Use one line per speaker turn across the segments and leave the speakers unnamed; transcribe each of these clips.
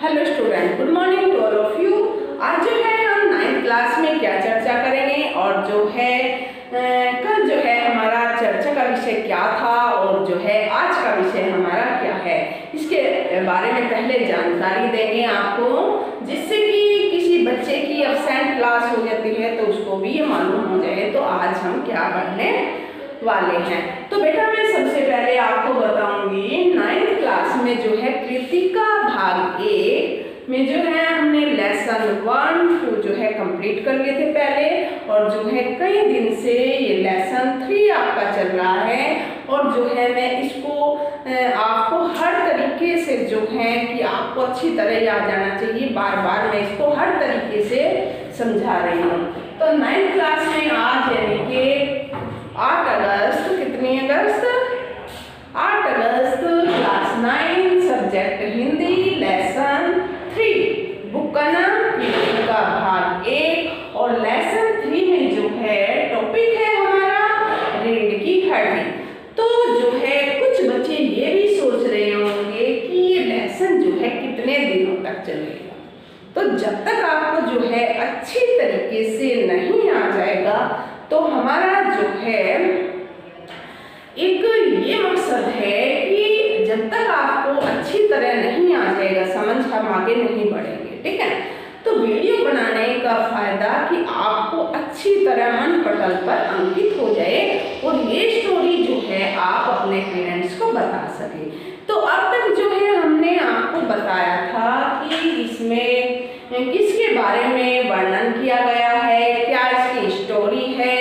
Hello student, good morning to all of you. आज जो है हम 9th क्लास में क्या चर्चा करेंगे और जो है कल जो है हमारा चर्चा का विषय क्या था और जो है आज का विषय हमारा क्या है, इसके बारे में पहले जानकारी देंगे आपको, जिससे कि किसी बच्चे की एब्सेंट क्लास हो जाती है तो उसको भी ये मालूम हो जाए तो आज हम क्या पढ़ने वाले हैं। तो बेटा मैं सबसे पहले आपको बताऊंगी 9th क्लास में जो है कृतिका भाग 1 में जो है हमने लेसन 1, 2 जो है कंप्लीट कर लिए थे पहले, और जो है कई दिन से ये लेसन 3 आपका चल रहा है और जो है मैं इसको आपको हर तरीके से जो है कि आपको अच्छी तरह याद आना चाहिए, बार बार मैं इसको हर तरीके से समझा रही हूँ। तो 9th क्लास में आज यानी कि 8 अगस्त, कितनी अगस्त? 8 अगस्त class 9 subject Hindi lesson 3, book का नाम कृतिका भाग 1 और लेसन 3 में जो है टॉपिक है हमारा रीढ़ की हड्डी। तो जो है कुछ बच्चे ये भी सोच रहे होंगे कि ये लेसन जो है कितने दिनों तक चलेगा। तो जब तक आपको जो है अच्छी तरीके से नहीं आ जाएगा तो हमारा जो है एक ये मकसद है कि जब तक आपको अच्छी तरह नहीं आ जाएगा समझ, हम आगे नहीं बढ़ेंगे, ठीक है। तो वीडियो बनाने का फायदा कि आपको अच्छी तरह मन पटल पर अंकित हो जाए और ये स्टोरी जो है आप अपने पेरेंट्स को बता सके। तो अब तक जो है हमने आपको बताया था कि इसमें किसके बारे में वर्णन किया गया है, क्या इसकी स्टोरी है,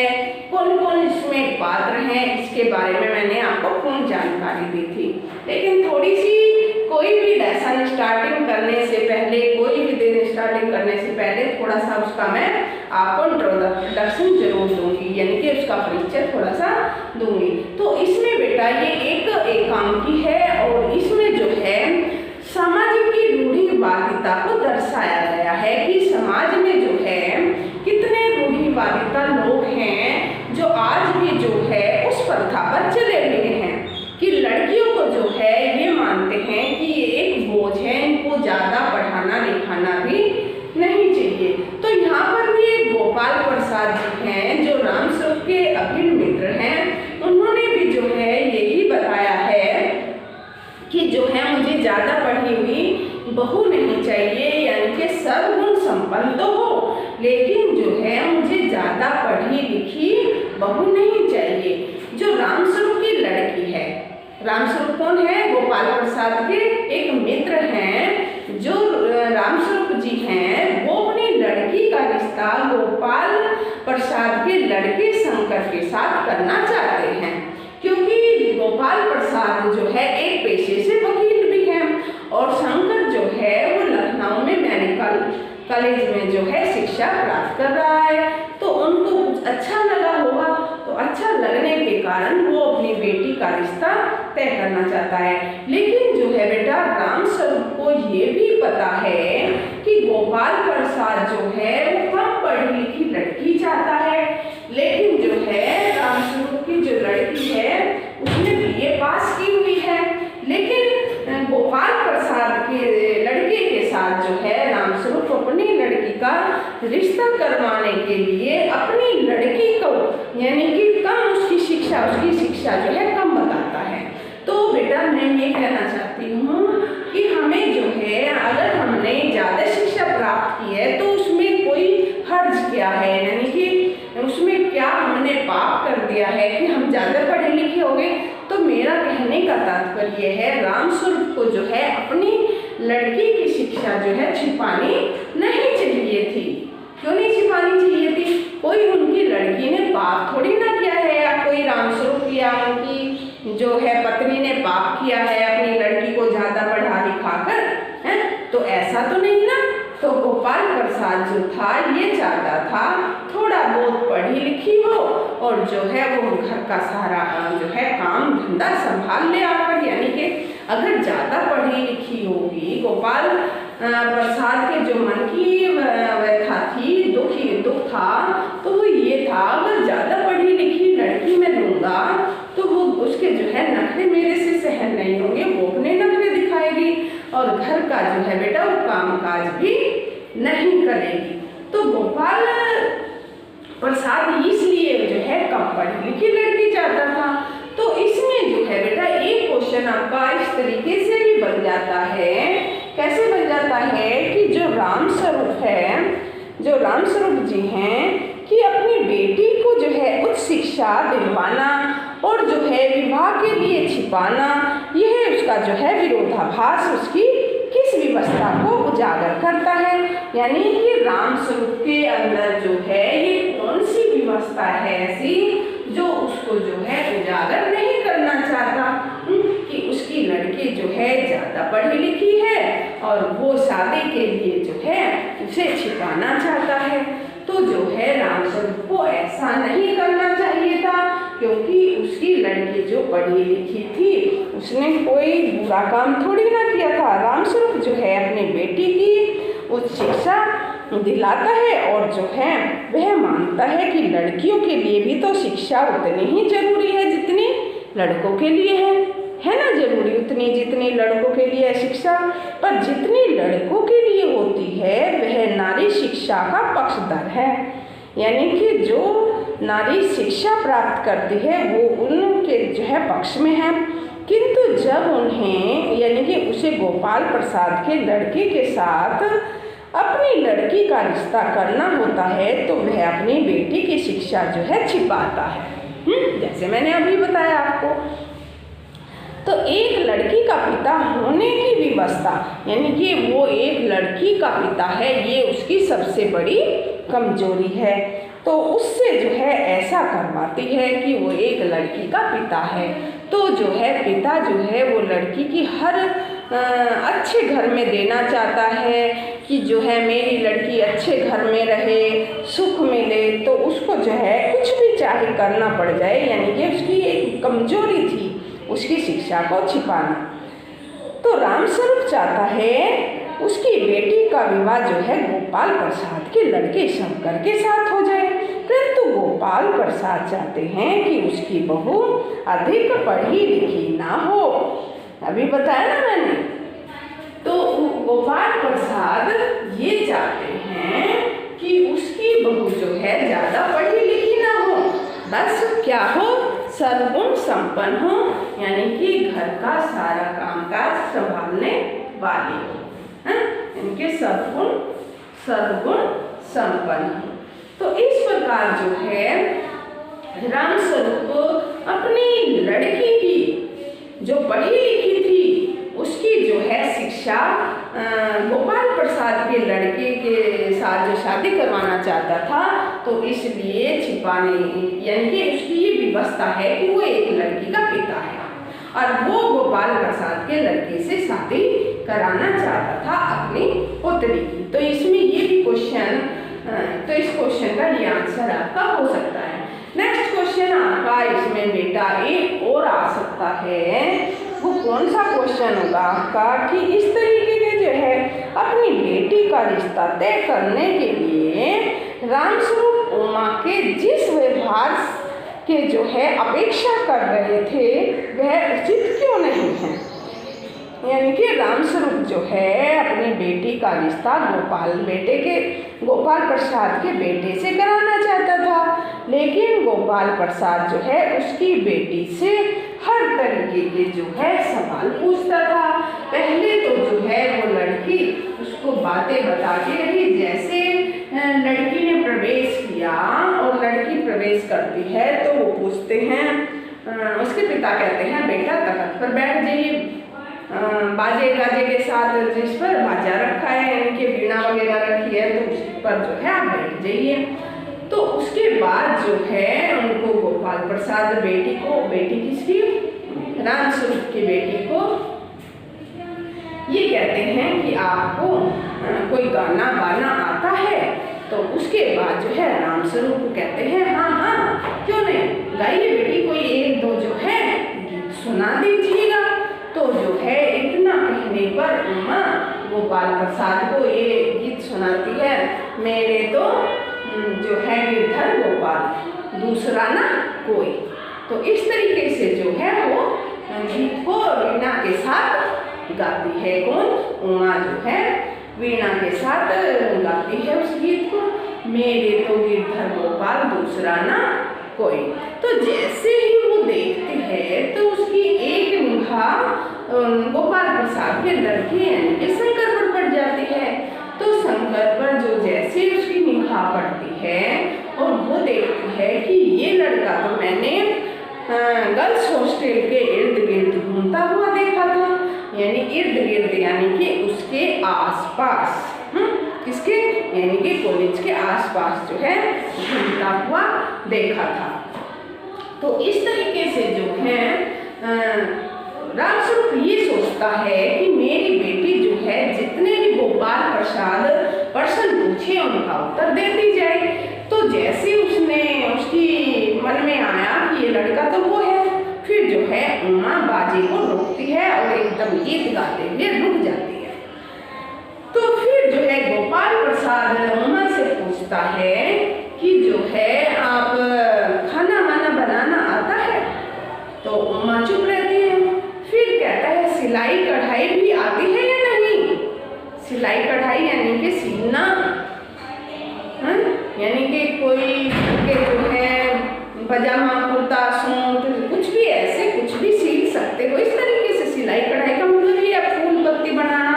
कौन कौन इसमें पात्र हैं, इसके बारे में मैंने आपको पूर्ण जानकारी दी थी। लेकिन थोड़ी सी कोई भी लेसन स्टार्टिंग करने से पहले, कोई भी दिन स्टार्टिंग करने से पहले थोड़ा सा उसका मैं आपको इंट्रोडक्शन जरूर दूंगी, यानी कि उसका परिचय थोड़ा सा दूंगी। तो इसमें बेटा ये एक एकांकी है और इसमें जो है समाज की रूढ़िवादिता को दर्शाया गया है कि समाज में जो है कितने रूढ़िवादिता लोग हैं जो आज भी जो है उस प्रथा पर चले हुए हैं कि लड़कियों को जो है ये मानते हैं कि ये एक बोझ है, इनको ज़्यादा पढ़ाना लिखाना भी नहीं चाहिए। तो यहाँ पर भी गोपाल प्रसाद जी हैं जो रामस्वरूप के अभिन्न मित्र हैं, उन्होंने भी जो है यही बताया है कि जो है मुझे ज़्यादा पढ़ी हुई बहू नहीं चाहिए, यानी कि सर्वगुण संपन्न तो हो लेकिन जो है मुझे ज़्यादा पढ़ी लिखी बहू नहीं चाहिए। जो रामस्वरूप की लड़की है, रामस्वरूप कौन है? गोपाल प्रसाद के एक मित्र हैं जो रामस्वरूप जी हैं, वो अपनी लड़की का रिश्ता गोपाल प्रसाद के लड़के शंकर के साथ करना चाहते हैं, क्योंकि गोपाल प्रसाद जो है एक पेशे से वकील भी हैं और शंकर जो है वो लखनऊ में मेडिकल कॉलेज में जो है शिक्षा प्राप्त कर रहा है। तो उनको कुछ अच्छा लगा होगा, तो अच्छा लगने के कारण वो अपनी बेटी का रिश्ता तय करना चाहता है। लेकिन जो है बेटा रामस्वरूप को ये भी पता है कि गोपाल प्रसाद जो है वो कम पढ़ी लिखी लड़की चाहता है, लेकिन जो है रामस्वरूप की जो लड़की है उसने BA पास की हुई है। लेकिन गोपाल प्रसाद के लड़के के साथ जो है रामस्वरूप अपनी लड़की का रिश्ता करवाने के लिए अपनी लड़की को यानी कि कम उसकी शिक्षा जो है कम बताता है। तो बेटा मैं ये कहना चाहती हूँ कि हमें जो है अगर हमने ज़्यादा शिक्षा प्राप्त की है तो उसमें कोई हर्ज क्या है, यानी कि उसमें क्या हमने पाप कर दिया है कि हम ज़्यादा पढ़े लिखे हो गए। तो मेरा कहने का तात्पर्य है रामस्वरूप को जो है अपनी लड़की की शिक्षा जो है छिपानी नहीं चाहिए थी। क्यों नहीं छिपानी चाहिए थी? कोई उनकी लड़की ने पाप थोड़ी ना किया है, या कोई रामस्वरूप या उनकी जो है पत्नी ने पाप किया है अपनी लड़की को ज़्यादा पढ़ा लिखा कर, है? तो ऐसा तो नहीं ना। तो गोपाल प्रसाद जो था ये चाहता था थोड़ा बहुत पढ़ी लिखी हो और जो है वो घर का सारा जो है काम धंधा संभाल ले आकर, यानी कि अगर ज़्यादा पढ़ी लिखी होगी, गोपाल प्रसाद के जो मन की व्यथा थी, दुख था, तो वो ये था अगर ज़्यादा पढ़ी लिखी लड़की मैं लूँगा तो वो उसके जो है नखरे मेरे से सहन नहीं होंगे, वो अपने नखरे दिखाएगी और घर का जो है बेटा वो कामकाज भी नहीं करेगी। तो गोपाल प्रसाद इसलिए जो है कम पढ़ी लिखी लड़की चाहता था। तो इसमें जो है बेटा एक क्वेश्चन आपका इस तरीके से भी बन जाता है। कैसे बन जाता है कि जो रामस्वरूप जी हैं कि अपनी बेटी को जो है उच्च शिक्षा दिलवाना और जो है विवाह के लिए छिपाना, यह उसका जो है विरोधाभास उसकी किस व्यवस्था को उजागर करता है। यानी कि रामस्वरूप के अंदर जो है ये कौन सी व्यवस्था है ऐसी जो उसको जो है उजागर नहीं करना चाहता, कि उसकी लड़की जो है ज़्यादा पढ़ी लिखी है और वो शादी के लिए जो है उसे छिपाना चाहता है। तो जो है रामस्वरूप को ऐसा नहीं करना चाहिए था, क्योंकि उसकी लड़की जो पढ़ी लिखी थी उसने कोई बुरा काम थोड़ी ना किया था। रामस्वरूप जो है अपनी बेटी की उच्च शिक्षा दिलाता है और जो है वह मानता है कि लड़कियों के लिए भी तो शिक्षा उतनी ही जरूरी है जितनी लड़कों के लिए है ना जरूरी उतनी जितनी लड़कों के लिए है शिक्षा। पर जितनी लड़कों के लिए होती है वह नारी शिक्षा का पक्षधर है। यानी कि जो नारी शिक्षा प्राप्त करती है वो उनके जो है पक्ष में है। किंतु जब उन्हें यानी कि उसे गोपाल प्रसाद के लड़के के साथ अपनी लड़की का रिश्ता करना होता है तो वह अपनी बेटी की शिक्षा जो है छिपाता है। जैसे मैंने अभी बताया आपको। तो एक लड़की का पिता होने की व्यवस्था, यानी कि वो एक लड़की का पिता है, ये उसकी सबसे बड़ी कमजोरी है। तो उससे जो है ऐसा करवाती है कि वो एक लड़की का पिता है। तो जो है पिता जो है वो लड़की की हर अच्छे घर में देना चाहता है कि जो है मेरी लड़की अच्छे घर में रहे, सुख मिले। तो उसको जो है कुछ भी चाहे करना पड़ जाए, यानी कि उसकी एक कमजोरी थी उसकी शिक्षा को छिपाना। तो रामस्वरूप चाहता है उसकी बेटी का विवाह जो है गोपाल प्रसाद के लड़के शंकर के साथ हो जाए, परंतु गोपाल प्रसाद चाहते हैं कि उसकी बहू अधिक पढ़ी लिखी ना हो। अभी बताया ना मैंने। तो गोपाल प्रसाद ये चाहते हैं कि उसकी बहू जो है ज़्यादा पढ़ी लिखी ना हो, बस क्या हो, सर्वगुण संपन्न हो, यानी कि घर का सारा कामकाज संभालने वाली हो, इनके सर्वगुण संपन्न हो। तो इस प्रकार जो है रामस्वरूप अपनी लड़की की जो पढ़ी लिखी थी उसकी जो है शिक्षा गोपाल प्रसाद के लड़के के साथ जो शादी करवाना चाहता था, तो इसलिए छिपाने यानी कि उसकी ये व्यवस्था है कि वो एक लड़की का पिता है और वो गोपाल प्रसाद के लड़के से शादी कराना चाहता था अपनी पुत्री की। तो इसमें ये भी क्वेश्चन, तो इस क्वेश्चन का ये आंसर आपका हो सकता है। नेक्स्ट क्वेश्चन आपका इसमें बेटा एक और आ सकता है। वो कौन सा क्वेश्चन होगा आपका कि इस तरीके के जो है अपनी बेटी का रिश्ता तय करने के लिए रामस्वरूप उमा के जिस व्यवहार के जो है अपेक्षा कर रहे थे वह उचित क्यों नहीं है। यानी कि रामस्वरूप जो है अपनी बेटी का रिश्ता गोपाल प्रसाद के बेटे से कराना चाहता था, लेकिन गोपाल प्रसाद जो है उसकी बेटी से हर तरीके के जो है सवाल पूछता था। पहले तो जो है वो लड़की उसको बातें बताती रही, जैसे लड़की ने प्रवेश किया और लड़की प्रवेश करती है तो वो पूछते हैं, उसके पिता कहते हैं बेटा तख्त पर बैठ जाइए, बाजे गाजे के साथ जिस पर बाजा रखा है यानी कि वीणा वगैरह रखी है तो उस पर जो है आप बैठ जाइए। तो उसके बाद जो है उनको गोपाल प्रसाद बेटी किसकी रामस्वरूप की बेटी को ये कहते हैं कि आपको कोई गाना बाना आता है। तो उसके बाद जो है रामस्वरूप को कहते हैं हाँ क्यों नहीं, गाइए बेटी कोई एक दो जो है गीत सुना दीजिएगा। तो जो है इतना कहने पर उमा गोपाल प्रसाद को ये गीत सुनाती है, मेरे तो जो है गिरधर गोपाल दूसरा ना कोई। तो इस तरीके से जो है वो गीत को वीणा के साथ गाती है कौन? उमा जो है वीणा के साथ गाती है उस गीत को, मेरे तो गिरधर गोपाल दूसरा ना कोई। तो जैसे ही वो देखती है तो उसकी एक निगाह गोपाल प्रसाद के लड़के यानी कि शंकर पर पड़ जाती है। तो शंकर पर जो जैसे उसकी निगाह पड़ती है और वो देखती है कि ये लड़का तो मैंने गर्ल्स हॉस्टल के इर्द गिर्द घूमता हुआ देखा था, यानी इर्द गिर्द यानी कि उसके आसपास, किसके? यानी कि कॉलेज के आसपास जो है घूमता हुआ देखा था। तो इस तरीके से जो है रामस्वरूप ये सोचता है कि मेरी बेटी जो है जितने भी गोपाल प्रसाद प्रश्न पूछे उनका उत्तर देती जाए। तो जैसे उसकी मन में आया कि ये लड़का तो वो है, फिर जो है उमा बाजी को रोकती है और एकदम गीत गाते हुए रुक जाती है। तो फिर जो है गोपाल प्रसाद उमा से पूछता है कि जो है आप खाना वाना बनाना आता है? तो उमा चुप रहती है। फिर कहता है सिलाई कढ़ाई भी आती है या नहीं? सिलाई कढ़ाई यानी कि सीना, यानी कि कोई के जो है पजामा कुर्ता सूट कुछ भी ऐसे कुछ भी सीख सकते हो। इस तरीके से सिलाई कढ़ाई का मतलब ये फूल पत्ती बनाना,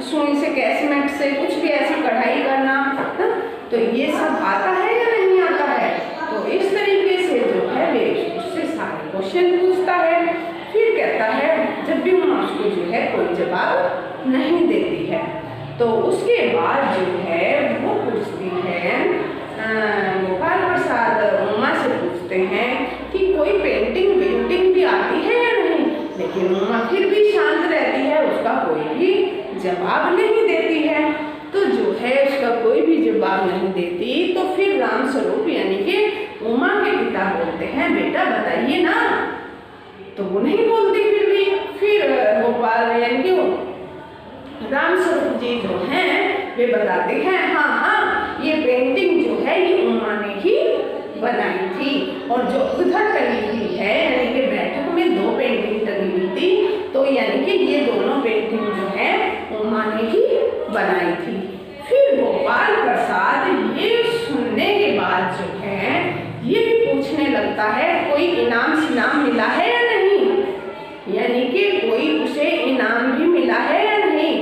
सुई से कैसमेट से कुछ भी ऐसी कढ़ाई करना, तो ये सब आता है या नहीं आता है? तो इस तरीके से जो है वे उससे सारे क्वेश्चन पूछता है। फिर कहता है जब भी उसको जो है कोई जवाब नहीं देती है तो उसके बाद जो है वो पूछती है गोपाल प्रसाद उमा से पूछते हैं कि कोई पेंटिंग भी आती है या नहीं? लेकिन उमा फिर भी शांत रहती है, उसका कोई भी जवाब नहीं देती है। तो जो है उसका कोई भी जवाब नहीं देती तो फिर रामस्वरूप यानी कि उमा के पिता बोलते हैं बेटा बताइए ना। तो वो नहीं बोलती फिर गोपाल यानी कि रामस्वरूप जी जो हैं वे बताते हैं हाँ ये पेंटिंग जो है ये उमा ने ही बनाई थी, और जो उधर टंगी हुई है यानी कि बैठक में 2 पेंटिंग टंगी हुई थी, तो यानी कि ये दोनों पेंटिंग जो है उमा ने ही बनाई थी। फिर गोपाल प्रसाद ये सुनने के बाद जो है ये भी पूछने लगता है कोई इनाम मिला है या नहीं, यानी कि कोई उसे इनाम भी मिला है या नहीं।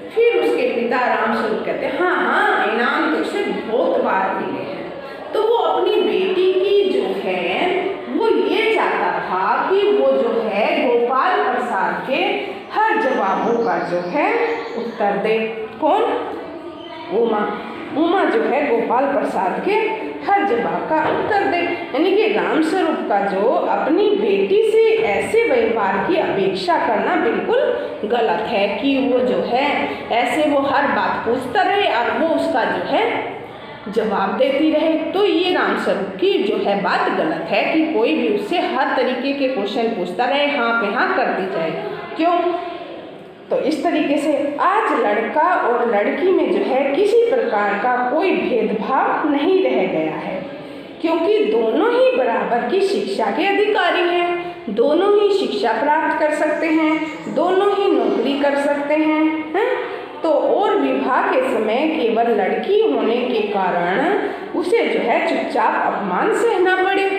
फिर उसके पिता रामस्वरूप कहते हैं हाँ इनाम तो उसे बहुत बार मिले हैं। तो वो अपनी बेटी की जो है वो ये चाहता था कि वो जो है गोपाल प्रसाद के हर जवाबों का जो है उत्तर दे। कौन? उमा जो है गोपाल प्रसाद के हर जवाब का उत्तर दे, यानी कि रामस्वरूप का जो अपनी बेटी से ऐसे व्यवहार की अपेक्षा करना बिल्कुल गलत है कि वो जो है ऐसे वो हर बात पूछता रहे और वो उसका जो है जवाब देती रहे। तो ये रामस्वरूप की जो है बात गलत है कि कोई भी उससे हर तरीके के क्वेश्चन पूछता रहे, हाँ पे हाँ करती जाए। क्यों? तो इस तरीके से आज लड़का और लड़की में जो है किसी प्रकार का कोई भेदभाव नहीं रह गया है, क्योंकि दोनों ही बराबर की शिक्षा के अधिकारी हैं, दोनों ही शिक्षा प्राप्त कर सकते हैं, दोनों ही नौकरी कर सकते हैं, तो और विवाह के समय केवल लड़की होने के कारण उसे जो है चुपचाप अपमान सहना पड़े।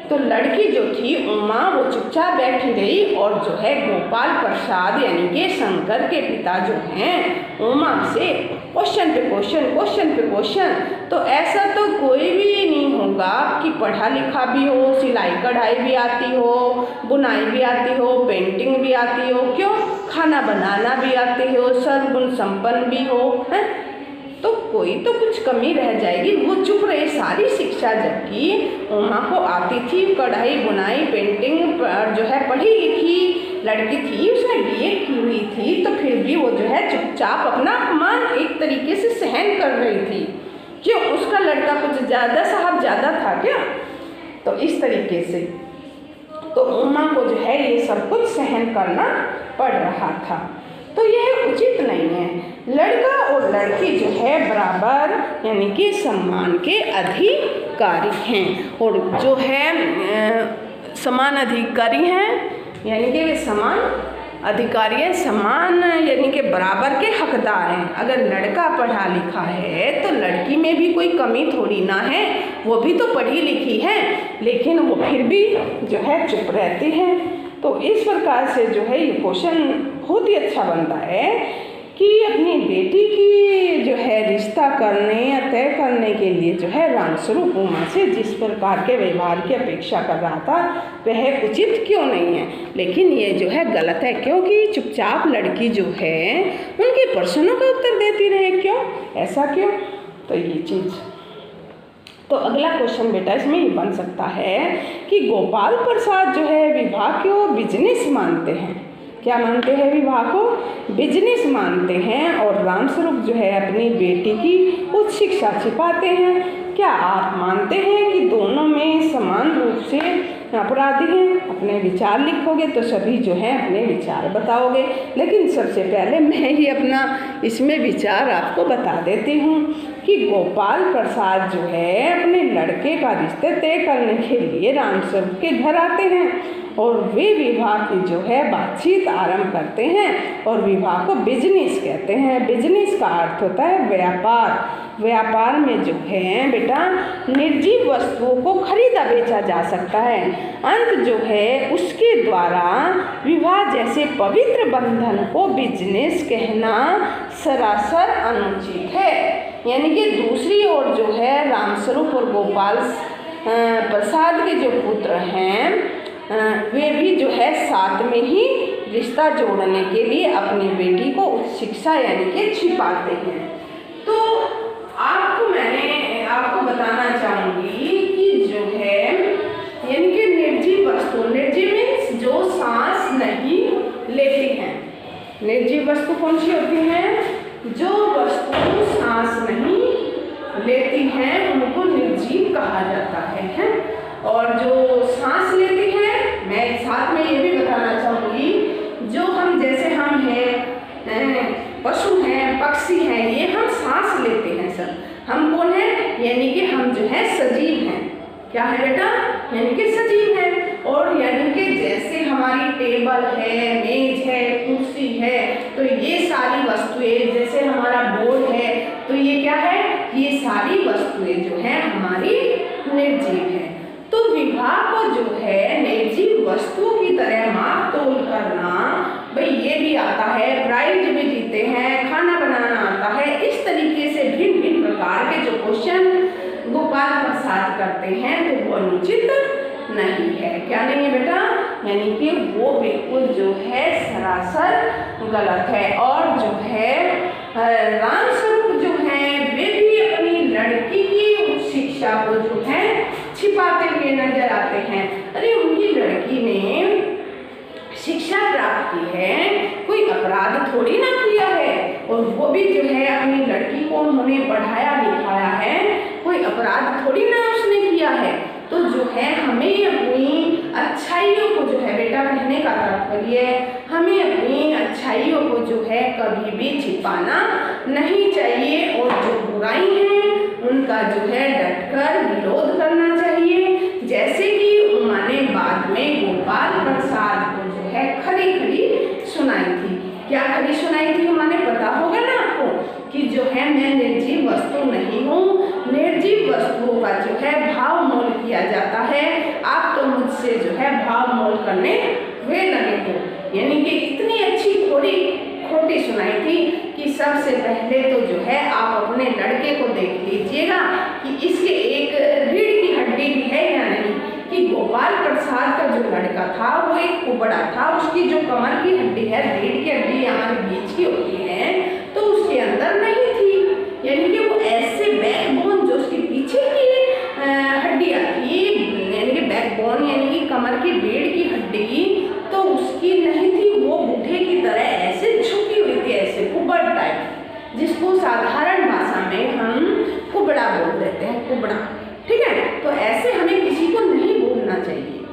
तो लड़की जो थी उमा वो चुपचाप बैठी रही और जो है गोपाल प्रसाद यानी कि शंकर के पिता जो हैं उमा से क्वेश्चन पे क्वेश्चन। तो ऐसा तो कोई भी नहीं होगा कि पढ़ा लिखा भी हो, सिलाई कढ़ाई भी आती हो, बुनाई भी आती हो, पेंटिंग भी आती हो, क्यों खाना बनाना भी आती हो, सर्वगुण संपन्न भी हो, है तो कोई तो कुछ कमी रह जाएगी। वो चुप रहे सारी शिक्षा जबकि उमा को आती थी, कढ़ाई बुनाई पेंटिंग जो है पढ़ी लिखी लड़की थी, उसने बीए की हुई थी, तो फिर भी वो जो है चुपचाप अपना अपमान एक तरीके से सहन कर रही थी। क्यों? उसका लड़का कुछ ज़्यादा साहब ज़्यादा था क्या? तो इस तरीके से तो उमा को जो है ये सब कुछ सहन करना पड़ रहा था। तो यह उचित नहीं है। लड़का और लड़की जो है बराबर यानी कि सम्मान के अधिकारी हैं, और जो है समान अधिकारी हैं यानी कि वे समान अधिकारी समान यानी कि बराबर के हकदार हैं। अगर लड़का पढ़ा लिखा है तो लड़की में भी कोई कमी थोड़ी ना है, वो भी तो पढ़ी लिखी है, लेकिन वो फिर भी जो है चुप रहती हैं। तो इस प्रकार से जो है ये क्वेश्चन बहुत ही अच्छा बनता है कि अपनी बेटी की जो है रिश्ता करने या तय करने के लिए जो है रामस्वरूप उमा से जिस प्रकार के व्यवहार की अपेक्षा कर रहा था वह उचित क्यों नहीं है, लेकिन ये जो है गलत है, क्योंकि चुपचाप लड़की जो है उनके प्रश्नों का उत्तर देती रहे। क्यों, ऐसा क्यों? तो ये चीज़ तो अगला क्वेश्चन बेटा इसमें ये बन सकता है कि गोपाल प्रसाद जो है विवाह को बिजनेस मानते हैं। क्या मानते हैं? विवाह को बिजनेस मानते हैं और रामस्वरूप जो है अपनी बेटी की उच्च शिक्षा छिपाते हैं। क्या आप मानते हैं कि दोनों में समान रूप से अपराधी हैं? अपने विचार लिखोगे तो सभी जो है अपने विचार बताओगे, लेकिन सबसे पहले मैं ही अपना इसमें विचार आपको बता देती हूँ कि गोपाल प्रसाद जो है अपने लड़के का रिश्ते तय करने के लिए रामस्वरूप के घर आते हैं और वे विवाह की जो है बातचीत आरंभ करते हैं और विवाह को बिजनेस कहते हैं। बिजनेस का अर्थ होता है व्यापार। व्यापार में जो है बेटा निर्जीव वस्तुओं को खरीदा बेचा जा सकता है। अंत जो है उसके द्वारा विवाह जैसे पवित्र बंधन को बिजनेस कहना सरासर अनुचित है। यानी कि दूसरी ओर जो है रामस्वरूप और गोपाल प्रसाद के जो पुत्र हैं वे भी जो है साथ में ही रिश्ता जोड़ने के लिए अपनी बेटी को उच्च शिक्षा यानी कि छिपाते हैं। तो आपको बताना चाहूँगी कि जो है यानी कि निर्जीव वस्तु, निर्जीव मीन्स जो सांस नहीं लेती हैं। निर्जीव वस्तु कौन सी होती हैं? जो वस्तु सांस नहीं लेती हैं उनको निर्जीव कहा जाता है। और जो सांस लेती है, मैं साथ में ये भी बताना चाहूँगी, जो हम जैसे हम हैं पशु हैं, पक्षी हैं, ये हम सांस लेते हैं सब। हम कौन है? यानी कि हम जो है सजीव हैं। क्या है बेटा? यानी कि सजीव हैं। और यानी कि जैसे हमारी टेबल है, मेज है, कुर्सी है, तो ये सारी वस्तुएं, जैसे हमारा बोर्ड है, तो ये क्या है? ये सारी वस्तुएं जो है हमारी निर्जीव है। तो विवाह को जो है निर्जीव वस्तुओं की तरह माप तोल करना, भाई ये भी आता है, प्राइज भी जीते हैं, खाना बनाना आता है, इस तरीके से भिन्न भिन्न प्रकार के जो क्वेश्चन गोपाल प्रसाद करते हैं तो वो अनुचित नहीं है। क्या नहीं है बेटा? यानी कि वो बिल्कुल जो है सरासर गलत है। और जो है रामस्वरूप जो है वे भी अपनी लड़की की उच्च शिक्षा को जो है छिपाते हुए नजर आते हैं। अरे उनकी लड़की ने शिक्षा प्राप्त की है, कोई अपराध थोड़ी ना किया है, और वो भी जो है अपनी लड़की को उन्होंने पढ़ाया लिखाया है, कोई अपराध थोड़ी ना उसने किया है। तो जो है हमें अपनी अच्छाइयों को जो है बेटा, कहने का तात्पर्य हमें अपनी अच्छाइयों को जो है कभी भी छिपाना नहीं चाहिए, और जो बुराई है उनका जो है डटकर विरोध करना चाहिए। जैसे कि उन्होंने बाद में गोपाल प्रसाद को जो है खरी खरी सुनाई थी। क्या खरी सुनाई थी? उन्होंने पता होगा ना आपको कि जो है मैं निर्जीव वस्तु नहीं हूँ, निर्जीव वस्तुओं का जो है भाव मोल किया जाता है, आप तो मुझसे जो है भाव मोल करने वे लगे हो। यानी कि इतनी अच्छी खोटी सुनाई थी कि सबसे पहले तो जो है आप अपने लड़के को देख लीजिएगा कि इसके एक रीढ़ की हड्डी भी है या नहीं। कि गोपाल प्रसाद का जो लड़का था वो एक कुबड़ा था, उसकी जो कमर की हड्डी है, रीढ़ की हड्डी हमारे बीच की होती है, तो उसके अंदर नहीं थी। यानी कि वो ऐसे बैकबोन जो उसके पीछे की हड्डी आती है, यानी कि बैकबोन यानी कि कमर की रीढ़ की हड्डी, तो उसकी नहीं थी। वो बूढ़े की तरह ऐसे झुकी हुई थी, ऐसे कुबड़ टाइप, जिसको साधारण भाषा में हम कुबड़ा बोल देते हैं, कुबड़ा। ठीक है, तो ऐसे हमें किसी को नहीं बोलना चाहिए।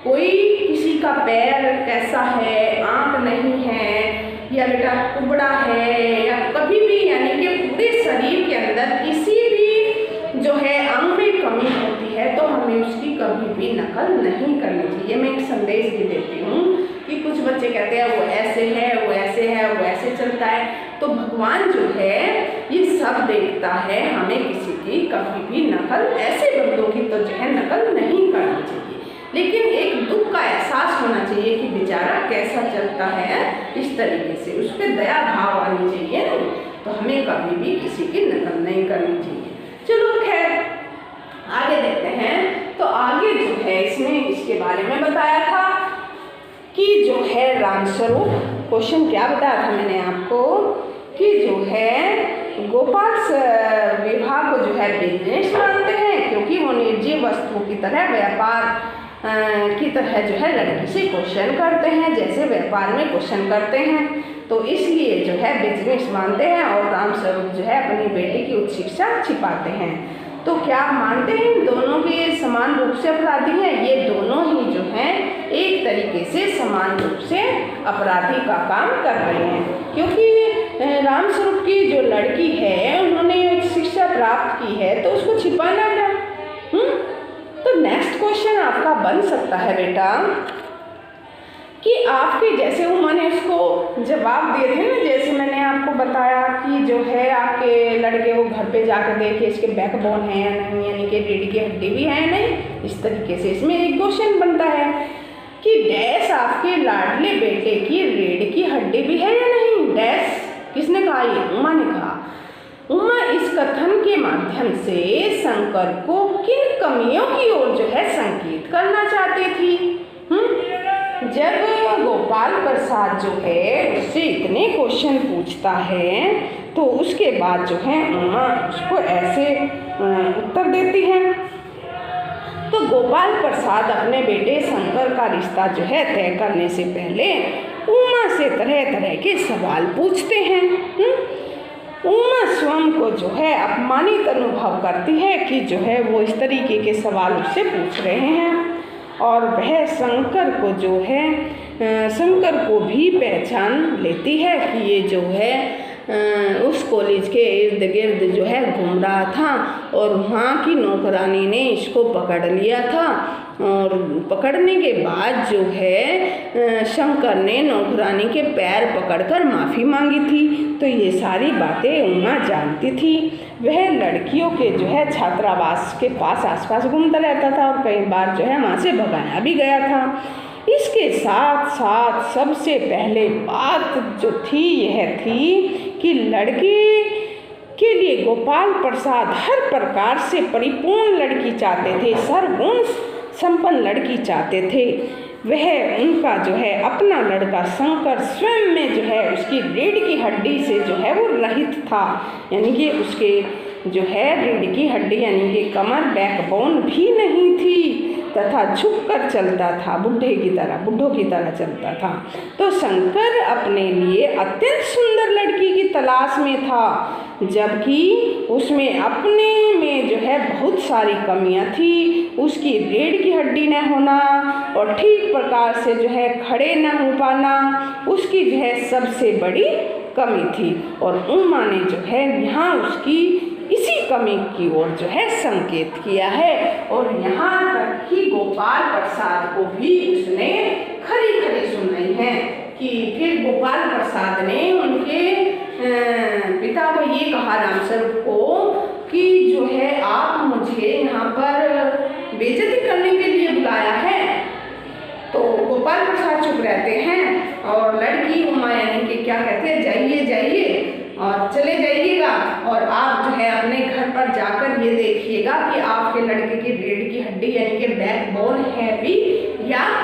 कोई किसी का पैर कैसा है, आंख नहीं है, या बेटा कुबड़ा है, या कभी भी यानी कि पूरे शरीर के अंदर किसी भी जो है अंग में कमी होती है तो हमें उसकी कभी भी नकल नहीं करनी चाहिए। मैं एक संदेश भी देती हूँ कि कुछ बच्चे कहते हैं वो ऐसे है, वो ऐसे है, वो ऐसे चलता है। तो भगवान जो है ये सब देखता है, हमें किसी की कभी भी नकल, ऐसे बंदों की तो जो है नकल नहीं करनी चाहिए, लेकिन एक दुख का एहसास होना चाहिए कि बेचारा कैसा चलता है, इस तरीके से उस पर दया भाव आनी चाहिए ना। तो हमें कभी भी किसी की नकल नहीं करनी चाहिए। चलो खैर आगे देखते हैं। तो आगे जो है इसमें इसके बारे में बताया था कि जो है रामस्वरूप, क्वेश्चन क्या बताया था मैंने आपको कि जो है गोपाल विवाह को जो है बिजनेस मानते हैं, क्योंकि वो निर्जीव वस्तुओं की तरह व्यापार की तरह जो है लड़की से क्वेश्चन करते हैं, जैसे व्यापार में क्वेश्चन करते हैं, तो इसलिए जो है बिजनेस मानते हैं। और रामस्वरूप जो है अपनी बेटी की उच्च शिक्षा छिपाते हैं। तो क्या मानते हैं दोनों के समान रूप से अपराधी हैं? ये दोनों ही जो हैं एक तरीके से समान रूप से अपराधी का काम कर रहे हैं, क्योंकि रामस्वरूप की जो लड़की है उन्होंने शिक्षा प्राप्त की है, तो उसको छिपाना है। तो नेक्स्ट क्वेश्चन आपका बन सकता है बेटा कि आपके जैसे उमा ने उसको जवाब दिए थे ना, जैसे मैंने आपको बताया कि जो है आपके लड़के को घर पे जाकर देखे इसके बैकबोन है या नहीं, यानी कि रीढ़ की हड्डी भी है या नहीं। इस तरीके से इसमें एक क्वेश्चन बनता है कि डैश आपके लाडले बेटे की रीढ़ की हड्डी भी है या नहीं। डैश किसने कहा? ये उमा ने कहा। उमा इस कथन के माध्यम से शंकर को किन कमियों की ओर जो है संकेत करना चाहती थी। जब गोपाल प्रसाद जो है उससे इतने क्वेश्चन पूछता है तो उसके बाद जो है उमा उसको ऐसे उत्तर देती है। तो गोपाल प्रसाद अपने बेटे शंकर का रिश्ता जो है तय करने से पहले उमा से तरह तरह के सवाल पूछते हैं। उमा स्वयं को जो है अपमानित अनुभव करती है कि जो है वो इस तरीके के सवाल उससे पूछ रहे हैं, और वह शंकर को जो है शंकर को भी पहचान लेती है कि ये जो है उस कॉलेज के इर्द गिर्द जो है घूम रहा था और वहाँ की नौकरानी ने इसको पकड़ लिया था। और पकड़ने के बाद जो है शंकर ने नौकरानी के पैर पकड़कर माफ़ी मांगी थी। तो ये सारी बातें उमा जानती थी। वह लड़कियों के जो है छात्रावास के पास आसपास घूमता रहता था और कई बार जो है वहाँ से भगाया भी गया था। इसके साथ साथ सबसे पहले बात जो थी यह थी कि लड़की के लिए गोपाल प्रसाद हर प्रकार से परिपूर्ण लड़की चाहते थे, सर्वगुण संपन्न लड़की चाहते थे। वह उनका जो है अपना लड़का शंकर स्वयं में जो है उसकी रीढ़ की हड्डी से जो है वो रहित था, यानी कि उसके जो है रीढ़ की हड्डी यानी कि कमर बैकबोन भी नहीं थी तथा झुककर चलता था, बुढ़ों की तरह चलता था। तो शंकर अपने लिए अत्यंत सुंदर लड़की की तलाश में था, जबकि उसमें अपने में जो है बहुत सारी कमियां थी। उसकी रीढ़ की हड्डी न होना और ठीक प्रकार से जो है खड़े न हो पाना उसकी जो है सबसे बड़ी कमी थी। और उमा ने जो है यहाँ उसकी इसी कमी की ओर जो है संकेत किया है। और यहाँ तक कि गोपाल प्रसाद को भी उसने खरी खरी सुनाई है कि फिर गोपाल प्रसाद ने उनके पिता को ये कहा रामस्वरूप को कि जो है आप मुझे यहाँ पर बेइज्जती करने के लिए बुलाया है। तो गोपाल प्रसाद चुप रहते हैं और लड़की उमा यानी कि क्या कहते हैं जाइए जाइए और चले जाइएगा और आप जो है अपने घर पर जाकर ये देखिएगा कि आपके लड़के की रीढ़ की हड्डी यानी कि बैकबोन है भी या